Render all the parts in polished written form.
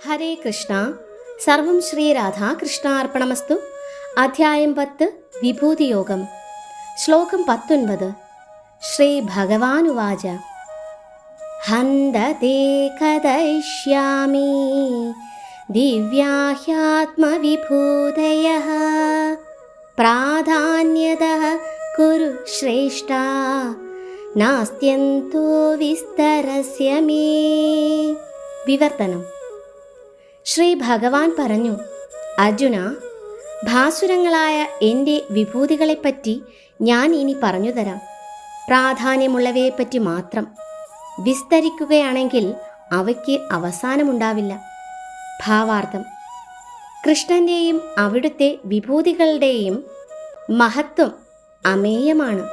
ഹരേ കൃഷ്ണ. സർവം ശ്രീ രാധാകൃഷ്ണാർപ്പണമസ്തു. അധ്യായം 10 വിഭൂതിയോഗം. ശ്ലോകം 19. ശ്രീ ഭഗവാനുവാച ഹന്തേ കഥയിഷ്യാമി ദിവ്യാഹ്യാത്മവിഭൂതയഃ പ്രാധാന്യതഃ കുരു ശ്രേഷ്ഠ നാസ്ത്യന്തോ വിസ്തരസ്യ മേ. വിവർത്തനം. ശ്രീ ഭഗവാൻ പറഞ്ഞു, അർജുന, ഭാസുരങ്ങളായ എൻ്റെ വിഭൂതികളെപ്പറ്റി ഞാൻ ഇനി പറഞ്ഞു തരാം. പ്രാധാന്യമുള്ളവയെപ്പറ്റി മാത്രം. വിസ്തരിക്കുകയാണെങ്കിൽ അവയ്ക്ക് അവസാനമുണ്ടാവില്ല. ഭാവാർത്ഥം. കൃഷ്ണൻ്റെയും അവിടുത്തെ വിഭൂതികളുടെയും മഹത്വം അമേയമാണ്.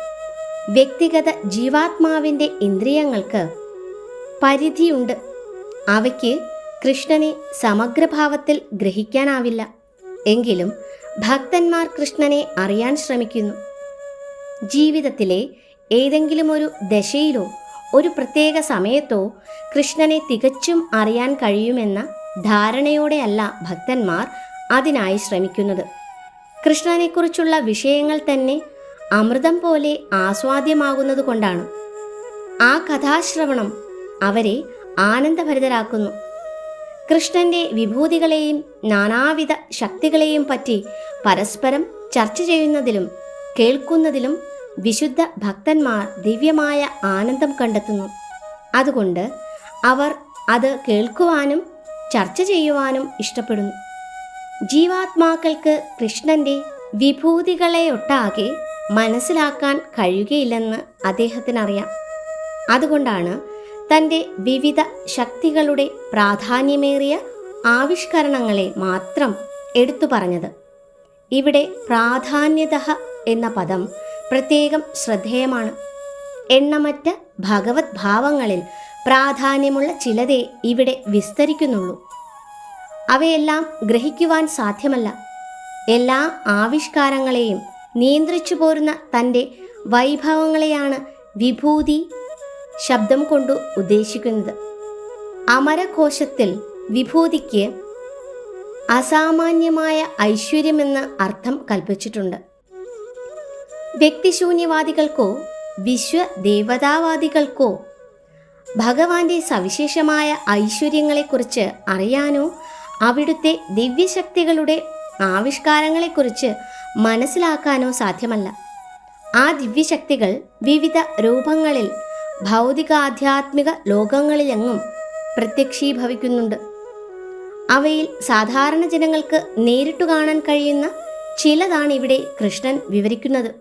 വ്യക്തിഗത ജീവാത്മാവിൻ്റെ ഇന്ദ്രിയങ്ങൾക്ക് പരിധിയുണ്ട്. അവയ്ക്ക് കൃഷ്ണനെ സമഗ്രഭാവത്തിൽ ഗ്രഹിക്കാനാവില്ല. എങ്കിലും ഭക്തന്മാർ കൃഷ്ണനെ അറിയാൻ ശ്രമിക്കുന്നു. ജീവിതത്തിലെ ഏതെങ്കിലും ഒരു ദശയിലോ ഒരു പ്രത്യേക സമയത്തോ കൃഷ്ണനെ തികച്ചും അറിയാൻ കഴിയുമെന്ന ധാരണയോടെയല്ല ഭക്തന്മാർ അതിനായി ശ്രമിക്കുന്നത്. കൃഷ്ണനെക്കുറിച്ചുള്ള വിഷയങ്ങൾ തന്നെ അമൃതം പോലെ ആസ്വാദ്യമാകുന്നത് കൊണ്ടാണ്. ആ കഥാശ്രവണം അവരെ ആനന്ദഭരിതരാക്കുന്നു. കൃഷ്ണന്റെ വിഭൂതികളെയും നാനാവിധ ശക്തികളെയും പറ്റി പരസ്പരം ചർച്ച ചെയ്യുന്നതിലും കേൾക്കുന്നതിലും വിശുദ്ധ ഭക്തന്മാർ ദിവ്യമായ ആനന്ദം കണ്ടെത്തുന്നു. അതുകൊണ്ട് അവർ അത് കേൾക്കുവാനും ചർച്ച ചെയ്യുവാനും ഇഷ്ടപ്പെടുന്നു. ജീവാത്മാക്കൾക്ക് കൃഷ്ണന്റെ വിഭൂതികളെയൊട്ടാകെ മനസ്സിലാക്കാൻ കഴിയുകയില്ലെന്ന് അദ്ദേഹത്തിനറിയാം. അതുകൊണ്ടാണ് തൻ്റെ വിവിധ ശക്തികളുടെ പ്രാധാന്യമേറിയ ആവിഷ്കരണങ്ങളെ മാത്രം എടുത്തു പറഞ്ഞത്. ഇവിടെ പ്രാധാന്യതഃ എന്ന പദം പ്രത്യേകം ശ്രദ്ധേയമാണ്. എണ്ണമറ്റ ഭഗവത് ഭാവങ്ങളിൽ പ്രാധാന്യമുള്ള ചിലതേ ഇവിടെ വിസ്തരിക്കുന്നുള്ളൂ. അവയെല്ലാം ഗ്രഹിക്കുവാൻ സാധ്യമല്ല. എല്ലാ ആവിഷ്കാരങ്ങളെയും നിയന്ത്രിച്ചു പോരുന്ന തൻ്റെ വൈഭവങ്ങളെയാണ് വിഭൂതി ശബ്ദം കൊണ്ടു ഉദ്ദേശിക്കുന്നത്. അമരകോശത്തിൽ വിഭൂതിക്ക് അസാമാന്യമായ ഐശ്വര്യമെന്ന് അർത്ഥം കൽപ്പിച്ചിട്ടുണ്ട്. വ്യക്തിശൂന്യവാദികൾക്കോ വിശ്വദേവതാവാദികൾക്കോ ഭഗവാന്റെ സവിശേഷമായ ഐശ്വര്യങ്ങളെക്കുറിച്ച് അറിയാനോ അവിടുത്തെ ദിവ്യശക്തികളുടെ ആവിഷ്കാരങ്ങളെക്കുറിച്ച് മനസ്സിലാക്കാനോ സാധ്യമല്ല. ആ ദിവ്യശക്തികൾ വിവിധ രൂപങ്ങളിൽ ഭൗതികാധ്യാത്മിക ലോകങ്ങളിലെങ്ങും പ്രത്യക്ഷീഭവിക്കുന്നുണ്ട്. അവയിൽ സാധാരണ ജനങ്ങൾക്ക് നേരിട്ടു കാണാൻ കഴിയുന്ന ചിലതാണ് ഇവിടെ കൃഷ്ണൻ വിവരിക്കുന്നത്.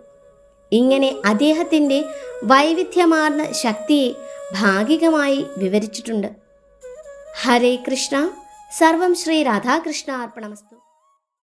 ഇങ്ങനെ അദ്ദേഹത്തിൻ്റെ വൈവിധ്യമാർന്ന ശക്തിയെ ഭാഗികമായി വിവരിച്ചിട്ടുണ്ട്. ഹരേ കൃഷ്ണ. സർവം ശ്രീ രാധാകൃഷ്ണ അർപ്പണമസ്തു.